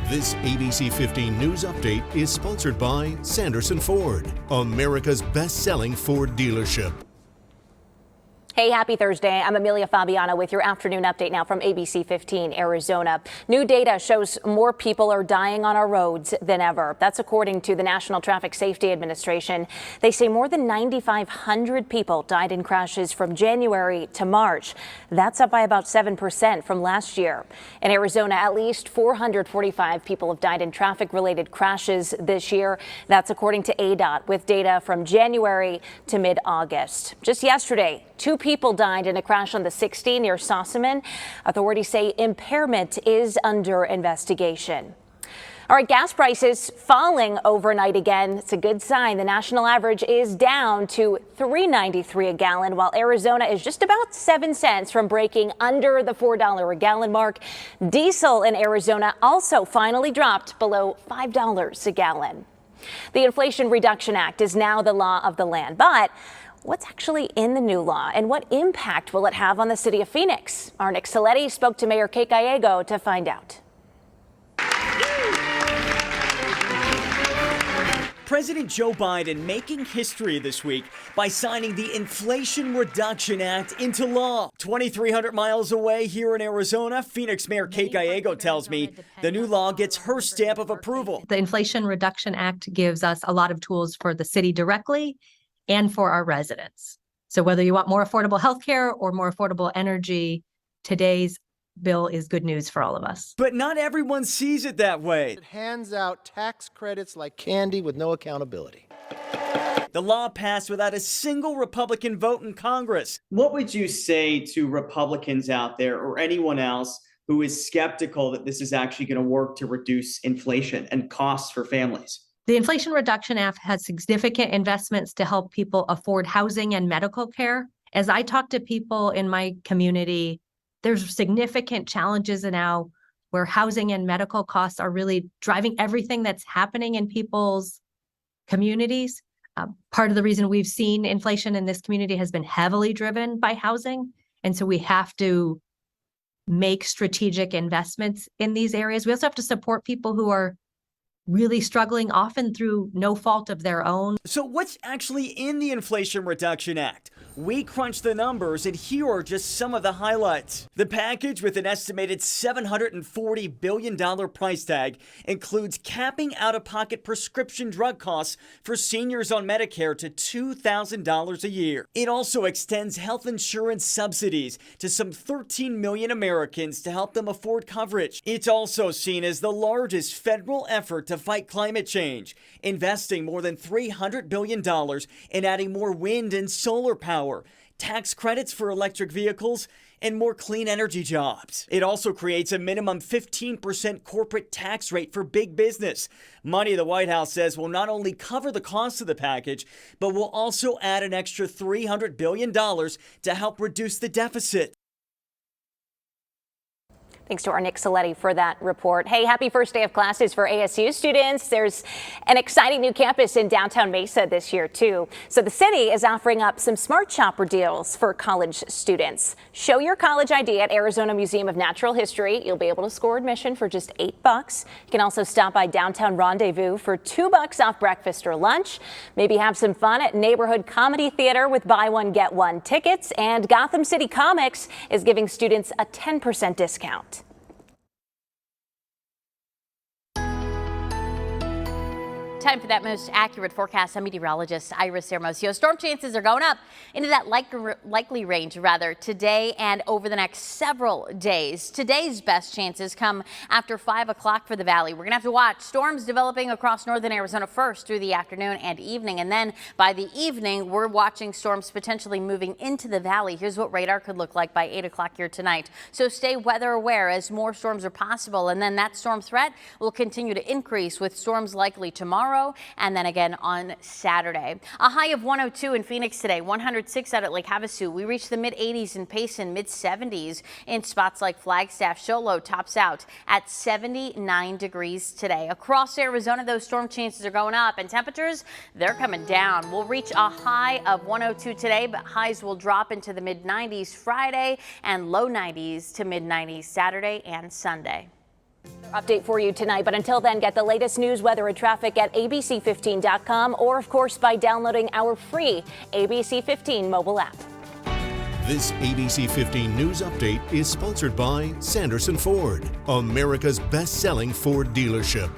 This ABC 15 News Update is sponsored by Sanderson Ford, America's best-selling Ford dealership. Hey, happy Thursday. I'm Amelia Fabiano with your afternoon update now from ABC15 Arizona. New data shows more people are dying on our roads than ever. That's according to the National Traffic Safety Administration. They say more than 9,500 people died in crashes from January to March. That's up by about 7% from last year. In Arizona, at least 445 people have died in traffic-related crashes this year. That's according to ADOT, with data from January to mid-August. Just yesterday, 2 people died in a crash on the 60 near Sossaman. Authorities say impairment is under investigation. All right, gas prices falling overnight again. It's a good sign. The national average is down to $3.93 a gallon, while Arizona is just about 7 cents from breaking under the $4 a gallon mark. Diesel in Arizona also finally dropped below $5 a gallon. The Inflation Reduction Act is now the law of the land, but what's actually in the new law and what impact will it have on the city of Phoenix? Our Nick Saletti spoke to Mayor Kate Gallego to find out. President Joe Biden making history this week by signing the Inflation Reduction Act into law. 2,300 miles away here in Arizona, Phoenix Mayor Kate Gallego tells me the new law gets her stamp of approval. The Inflation Reduction Act gives us a lot of tools for the city directly and for our residents. So whether you want more affordable healthcare or more affordable energy, today's bill is good news for all of us. But not everyone sees it that way. It hands out tax credits like candy with no accountability. The law passed without a single Republican vote in Congress. What would you say to Republicans out there or anyone else who is skeptical that this is actually going to work to reduce inflation and costs for families? The Inflation Reduction Act has significant investments to help people afford housing and medical care. As I talk to people in my community, there's significant challenges now where housing and medical costs are really driving everything that's happening in people's communities. Part of the reason we've seen inflation in this community has been heavily driven by housing. And so we have to make strategic investments in these areas. We also have to support people who are really struggling, often through no fault of their own. So what's actually in the Inflation Reduction Act? We crunched the numbers, and here are just some of the highlights. The package, with an estimated $740 billion price tag, includes capping out-of-pocket prescription drug costs for seniors on Medicare to $2,000 a year. It also extends health insurance subsidies to some 13 million Americans to help them afford coverage. It's also seen as the largest federal effort to fight climate change, investing more than $300 billion in adding more wind and solar power, tax credits for electric vehicles, and more clean energy jobs. It also creates a minimum 15% corporate tax rate for big business. Money the White House says will not only cover the cost of the package, but will also add an extra $300 billion to help reduce the deficit. Thanks to our Nick Saletti for that report. Hey, happy first day of classes for ASU students. There's an exciting new campus in downtown Mesa this year, too. So the city is offering up some Smart Shopper deals for college students. Show your college ID at Arizona Museum of Natural History. You'll be able to score admission for just $8. You can also stop by Downtown Rendezvous for $2 off breakfast or lunch. Maybe have some fun at Neighborhood Comedy Theater with buy one, get one tickets. And Gotham City Comics is giving students a 10% discount. Time for that most accurate forecast. I'm meteorologist Iris Hermosillo. Storm chances are going up into that likely range, today and over the next several days. Today's best chances come after 5 o'clock for the valley. We're going to have to watch storms developing across northern Arizona first through the afternoon and evening. And then by the evening, we're watching storms potentially moving into the valley. Here's what radar could look like by 8 o'clock here tonight. So stay weather aware as more storms are possible. And then that storm threat will continue to increase with storms likely tomorrow and then again on Saturday. A high of 102 in Phoenix today, 106 out at Lake Havasu. We reached the mid-80s in Payson, mid-70s in spots like Flagstaff. Show Low tops out at 79 degrees today. Across Arizona, those storm chances are going up and temperatures, they're coming down. We'll reach a high of 102 today, but highs will drop into the mid-90s Friday and low 90s to mid-90s Saturday and Sunday. Update for you tonight, but until then, get the latest news, weather, and traffic at abc15.com or, of course, by downloading our free ABC15 mobile app. This ABC 15 News Update is sponsored by Sanderson Ford, America's best-selling Ford dealership.